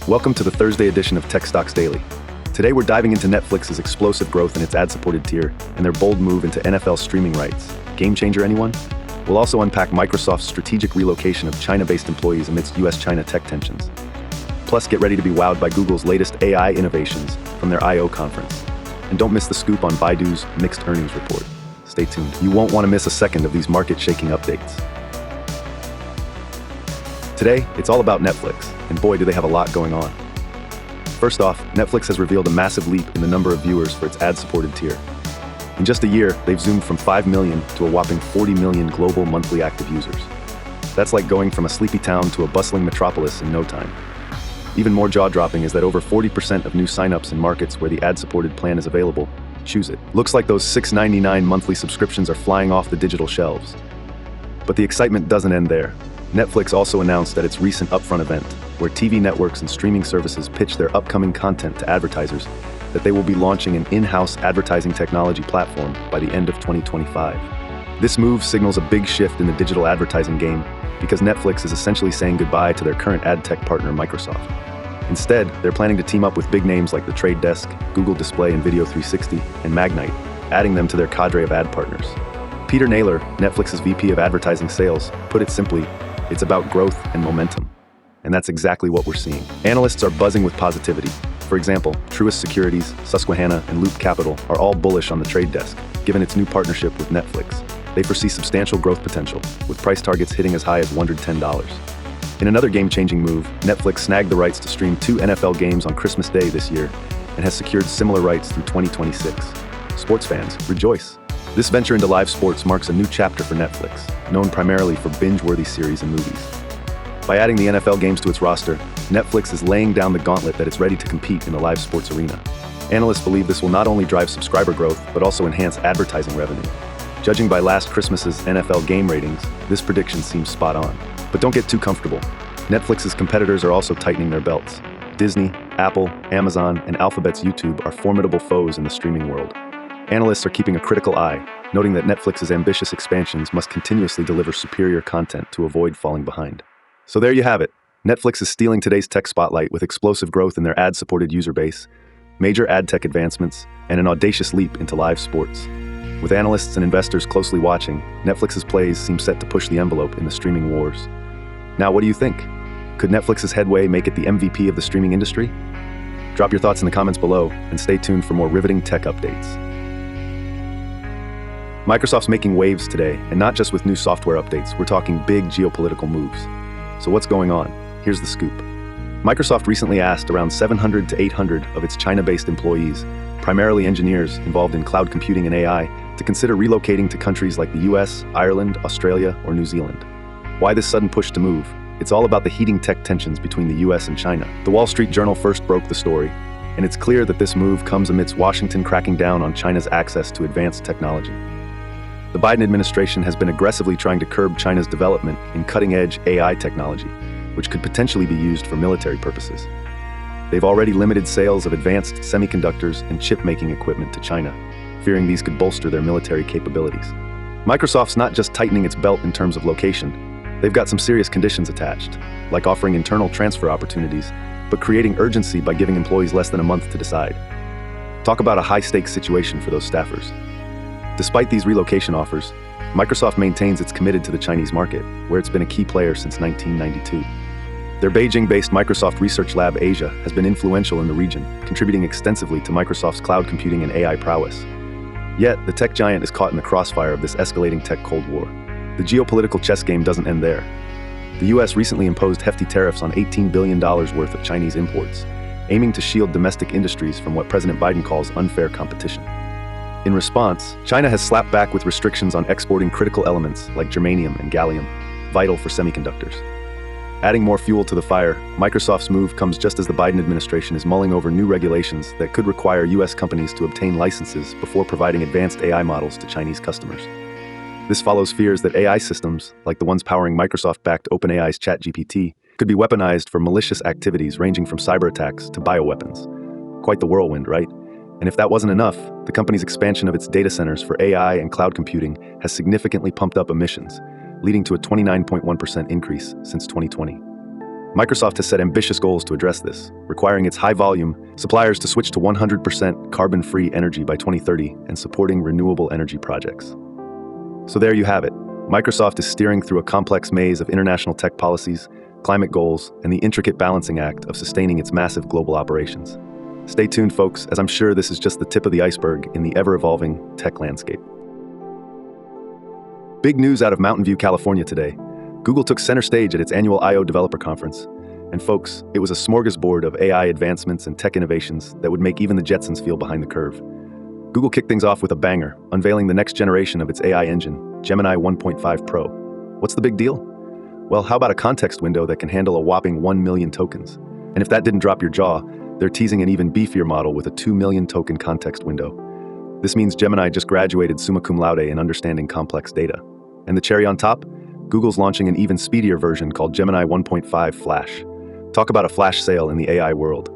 Welcome to the Thursday edition of Tech Stocks Daily. Today we're diving into Netflix's explosive growth in its ad-supported tier and their bold move into NFL streaming rights. Game changer, anyone? We'll also unpack Microsoft's strategic relocation of China-based employees amidst US-China tech tensions. Plus, get ready to be wowed by Google's latest AI innovations from their I/O conference. And don't miss the scoop on Baidu's mixed earnings report. Stay tuned. You won't want to miss a second of these market-shaking updates. Today, it's all about Netflix, and boy, do they have a lot going on. First off, Netflix has revealed a massive leap in the number of viewers for its ad-supported tier. In just a year, they've zoomed from 5 million to a whopping 40 million global monthly active users. That's like going from a sleepy town to a bustling metropolis in no time. Even more jaw-dropping is that over 40% of new signups in markets where the ad-supported plan is available choose it. Looks like those $6.99 monthly subscriptions are flying off the digital shelves. But the excitement doesn't end there. Netflix also announced at its recent upfront event, where TV networks and streaming services pitch their upcoming content to advertisers, that they will be launching an in-house advertising technology platform by the end of 2025. This move signals a big shift in the digital advertising game because Netflix is essentially saying goodbye to their current ad tech partner, Microsoft. Instead, they're planning to team up with big names like The Trade Desk, Google Display and Video 360, and Magnite, adding them to their cadre of ad partners. Peter Naylor, Netflix's VP of Advertising Sales, put it simply, it's about growth and momentum. And that's exactly what we're seeing. Analysts are buzzing with positivity. For example, Truist Securities, Susquehanna, and Loop Capital are all bullish on The Trade Desk, given its new partnership with Netflix. They foresee substantial growth potential, with price targets hitting as high as $110. In another game-changing move, Netflix snagged the rights to stream 2 NFL games on Christmas Day this year, and has secured similar rights through 2026. Sports fans, rejoice! This venture into live sports marks a new chapter for Netflix, known primarily for binge-worthy series and movies. By adding the NFL games to its roster, Netflix is laying down the gauntlet that it's ready to compete in the live sports arena. Analysts believe this will not only drive subscriber growth, but also enhance advertising revenue. Judging by last Christmas's NFL game ratings, this prediction seems spot on. But don't get too comfortable. Netflix's competitors are also tightening their belts. Disney, Apple, Amazon, and Alphabet's YouTube are formidable foes in the streaming world. Analysts are keeping a critical eye, noting that Netflix's ambitious expansions must continuously deliver superior content to avoid falling behind. So there you have it. Netflix is stealing today's tech spotlight with explosive growth in their ad-supported user base, major ad tech advancements, and an audacious leap into live sports. With analysts and investors closely watching, Netflix's plays seem set to push the envelope in the streaming wars. Now, what do you think? Could Netflix's headway make it the MVP of the streaming industry? Drop your thoughts in the comments below, and stay tuned for more riveting tech updates. Microsoft's making waves today, and not just with new software updates, we're talking big geopolitical moves. So what's going on? Here's the scoop. Microsoft recently asked around 700 to 800 of its China-based employees, primarily engineers involved in cloud computing and AI, to consider relocating to countries like the US, Ireland, Australia, or New Zealand. Why this sudden push to move? It's all about the heating tech tensions between the US and China. The Wall Street Journal first broke the story, and it's clear that this move comes amidst Washington cracking down on China's access to advanced technology. The Biden administration has been aggressively trying to curb China's development in cutting-edge AI technology, which could potentially be used for military purposes. They've already limited sales of advanced semiconductors and chip-making equipment to China, fearing these could bolster their military capabilities. Microsoft's not just tightening its belt in terms of location, they've got some serious conditions attached, like offering internal transfer opportunities, but creating urgency by giving employees less than a month to decide. Talk about a high-stakes situation for those staffers. Despite these relocation offers, Microsoft maintains it's committed to the Chinese market, where it's been a key player since 1992. Their Beijing-based Microsoft Research Lab Asia has been influential in the region, contributing extensively to Microsoft's cloud computing and AI prowess. Yet, the tech giant is caught in the crossfire of this escalating tech Cold War. The geopolitical chess game doesn't end there. The US recently imposed hefty tariffs on $18 billion worth of Chinese imports, aiming to shield domestic industries from what President Biden calls unfair competition. In response, China has slapped back with restrictions on exporting critical elements like germanium and gallium, vital for semiconductors. Adding more fuel to the fire, Microsoft's move comes just as the Biden administration is mulling over new regulations that could require US companies to obtain licenses before providing advanced AI models to Chinese customers. This follows fears that AI systems, like the ones powering Microsoft-backed OpenAI's ChatGPT, could be weaponized for malicious activities ranging from cyber attacks to bioweapons. Quite the whirlwind, right? And if that wasn't enough, the company's expansion of its data centers for AI and cloud computing has significantly pumped up emissions, leading to a 29.1% increase since 2020. Microsoft has set ambitious goals to address this, requiring its high-volume suppliers to switch to 100% carbon-free energy by 2030 and supporting renewable energy projects. So there you have it. Microsoft is steering through a complex maze of international tech policies, climate goals, and the intricate balancing act of sustaining its massive global operations. Stay tuned, folks, as I'm sure this is just the tip of the iceberg in the ever-evolving tech landscape. Big news out of Mountain View, California today. Google took center stage at its annual I/O Developer Conference. And folks, it was a smorgasbord of AI advancements and tech innovations that would make even the Jetsons feel behind the curve. Google kicked things off with a banger, unveiling the next generation of its AI engine, Gemini 1.5 Pro. What's the big deal? Well, how about a context window that can handle a whopping 1 million tokens? And if that didn't drop your jaw, they're teasing an even beefier model with a 2 million token context window. This means Gemini just graduated summa cum laude in understanding complex data. And the cherry on top? Google's launching an even speedier version called Gemini 1.5 Flash. Talk about a flash sale in the AI world.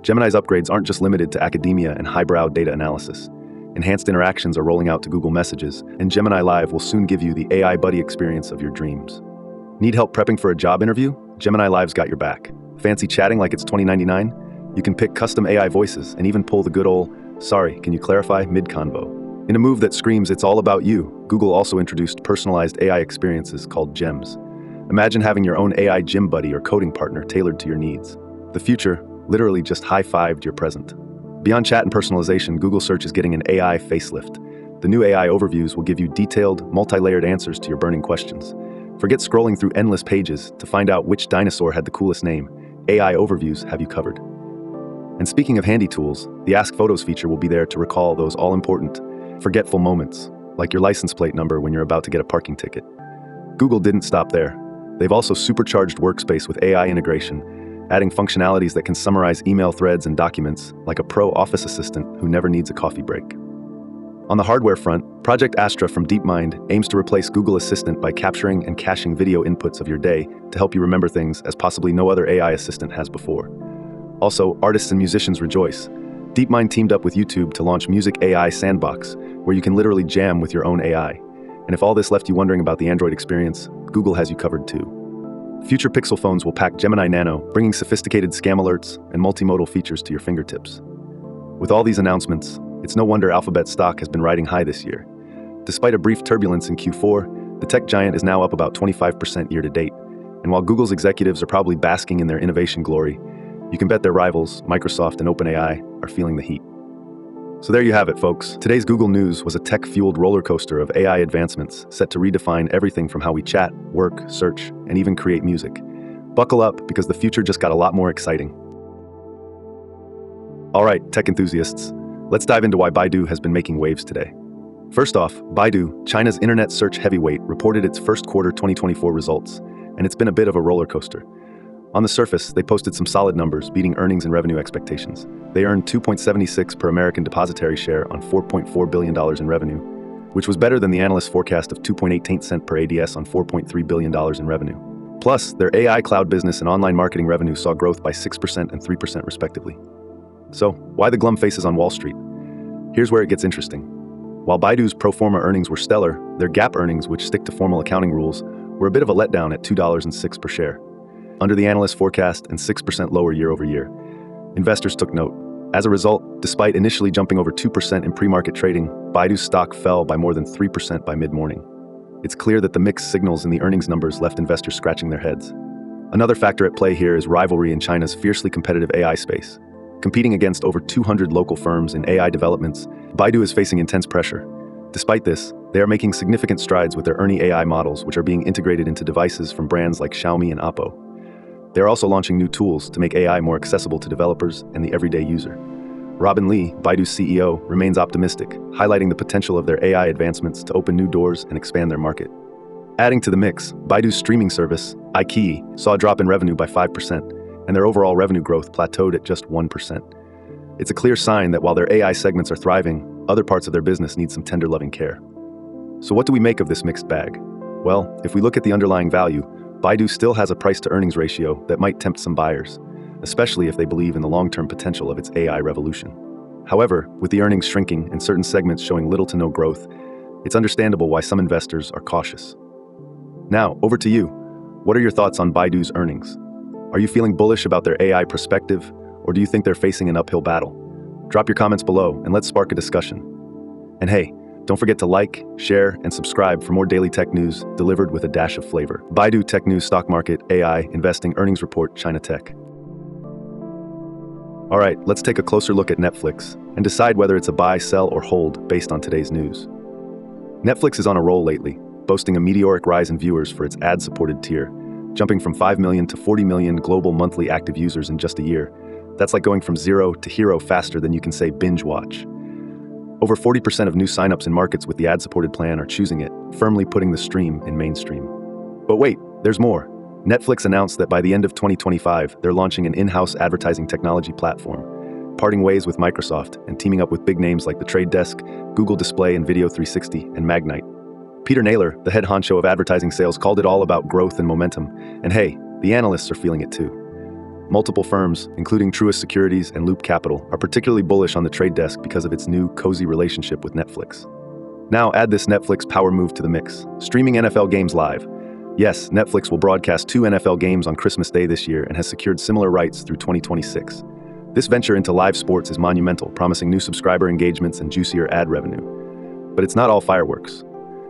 Gemini's upgrades aren't just limited to academia and highbrow data analysis. Enhanced interactions are rolling out to Google Messages, and Gemini Live will soon give you the AI buddy experience of your dreams. Need help prepping for a job interview? Gemini Live's got your back. Fancy chatting like it's 2099? You can pick custom AI voices and even pull the good old, "Sorry, can you clarify?" mid-convo. In a move that screams it's all about you, Google also introduced personalized AI experiences called Gems. Imagine having your own AI gym buddy or coding partner tailored to your needs. The future literally just high-fived your present. Beyond chat and personalization, Google Search is getting an AI facelift. The new AI overviews will give you detailed, multi-layered answers to your burning questions. Forget scrolling through endless pages to find out which dinosaur had the coolest name. AI overviews have you covered. And speaking of handy tools, the Ask Photos feature will be there to recall those all-important, forgetful moments, like your license plate number when you're about to get a parking ticket. Google didn't stop there. They've also supercharged Workspace with AI integration, adding functionalities that can summarize email threads and documents like a pro office assistant who never needs a coffee break. On the hardware front, Project Astra from DeepMind aims to replace Google Assistant by capturing and caching video inputs of your day to help you remember things as possibly no other AI assistant has before. Also, artists and musicians rejoice. DeepMind teamed up with YouTube to launch Music AI Sandbox, where you can literally jam with your own AI. And if all this left you wondering about the Android experience, Google has you covered too. Future Pixel phones will pack Gemini Nano, bringing sophisticated scam alerts and multimodal features to your fingertips. With all these announcements, it's no wonder Alphabet stock has been riding high this year. Despite a brief turbulence in Q4, the tech giant is now up about 25% year to date. And while Google's executives are probably basking in their innovation glory, you can bet their rivals, Microsoft and OpenAI, are feeling the heat. So there you have it, folks. Today's Google News was a tech-fueled roller coaster of AI advancements set to redefine everything from how we chat, work, search, and even create music. Buckle up, because the future just got a lot more exciting. All right, tech enthusiasts, let's dive into why Baidu has been making waves today. First off, Baidu, China's internet search heavyweight, reported its first quarter 2024 results, and it's been a bit of a roller coaster. On the surface, they posted some solid numbers, beating earnings and revenue expectations. They earned $2.76 per American depositary share on $4.4 billion in revenue, which was better than the analyst forecast of 2.18 cents per ADS on $4.3 billion in revenue. Plus, their AI cloud business and online marketing revenue saw growth by 6% and 3% respectively. So, why the glum faces on Wall Street? Here's where it gets interesting. While Baidu's pro forma earnings were stellar, their GAAP earnings, which stick to formal accounting rules, were a bit of a letdown at $2.06 per share. Under the analyst forecast and 6% lower year over year. Investors took note. As a result, despite initially jumping over 2% in pre-market trading, Baidu's stock fell by more than 3% by mid-morning. It's clear that the mixed signals in the earnings numbers left investors scratching their heads. Another factor at play here is rivalry in China's fiercely competitive AI space. Competing against over 200 local firms in AI developments, Baidu is facing intense pressure. Despite this, they are making significant strides with their Ernie AI models, which are being integrated into devices from brands like Xiaomi and Oppo. They are also launching new tools to make AI more accessible to developers and the everyday user. Robin Li, Baidu's CEO, remains optimistic, highlighting the potential of their AI advancements to open new doors and expand their market. Adding to the mix, Baidu's streaming service, iQIYI, saw a drop in revenue by 5%, and their overall revenue growth plateaued at just 1%. It's a clear sign that while their AI segments are thriving, other parts of their business need some tender loving care. So what do we make of this mixed bag? Well, if we look at the underlying value, Baidu still has a price-to-earnings ratio that might tempt some buyers, especially if they believe in the long-term potential of its AI revolution. However, with the earnings shrinking and certain segments showing little to no growth, it's understandable why some investors are cautious. Now, over to you. What are your thoughts on Baidu's earnings? Are you feeling bullish about their AI perspective, or do you think they're facing an uphill battle? Drop your comments below and let's spark a discussion. And hey, don't forget to like, share, and subscribe for more daily tech news delivered with a dash of flavor. Baidu Tech News Stock Market, AI, Investing Earnings Report, China Tech. All right, let's take a closer look at Netflix and decide whether it's a buy, sell, or hold based on today's news. Netflix is on a roll lately, boasting a meteoric rise in viewers for its ad-supported tier, jumping from 5 million to 40 million global monthly active users in just a year. That's like going from zero to hero faster than you can say binge watch. Over 40% of new signups in markets with the ad-supported plan are choosing it, firmly putting the stream in mainstream. But wait, there's more. Netflix announced that by the end of 2025, they're launching an in-house advertising technology platform, parting ways with Microsoft and teaming up with big names like The Trade Desk, Google Display and Video 360, and Magnite. Peter Naylor, the head honcho of advertising sales, called it all about growth and momentum. And hey, the analysts are feeling it too. Multiple firms, including Truist Securities and Loop Capital, are particularly bullish on The Trade Desk because of its new, cozy relationship with Netflix. Now add this Netflix power move to the mix, streaming NFL games live. Yes, Netflix will broadcast 2 NFL games on Christmas Day this year and has secured similar rights through 2026. This venture into live sports is monumental, promising new subscriber engagements and juicier ad revenue. But it's not all fireworks.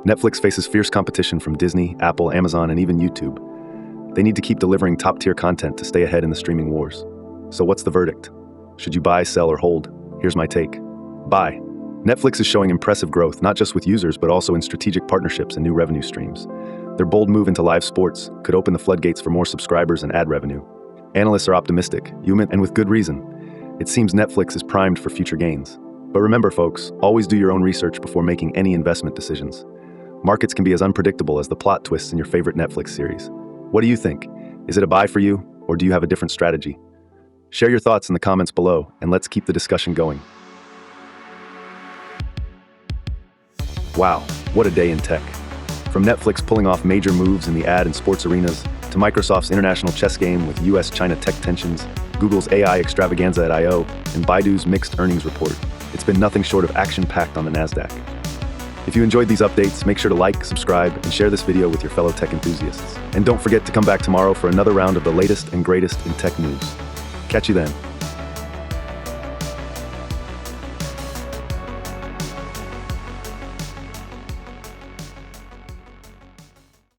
Netflix faces fierce competition from Disney, Apple, Amazon, and even YouTube. They need to keep delivering top-tier content to stay ahead in the streaming wars. So what's the verdict? Should you buy, sell, or hold? Here's my take. Buy. Netflix is showing impressive growth, not just with users, but also in strategic partnerships and new revenue streams. Their bold move into live sports could open the floodgates for more subscribers and ad revenue. Analysts are optimistic, and with good reason. It seems Netflix is primed for future gains. But remember, folks, always do your own research before making any investment decisions. Markets can be as unpredictable as the plot twists in your favorite Netflix series. What do you think? Is it a buy for you, or do you have a different strategy? Share your thoughts in the comments below, and let's keep the discussion going. Wow, what a day in tech. From Netflix pulling off major moves in the ad and sports arenas, to Microsoft's international chess game with US-China tech tensions, Google's AI extravaganza at I.O., and Baidu's mixed earnings report, it's been nothing short of action-packed on the NASDAQ. If you enjoyed these updates, make sure to like, subscribe, and share this video with your fellow tech enthusiasts. And don't forget to come back tomorrow for another round of the latest and greatest in tech news. Catch you then.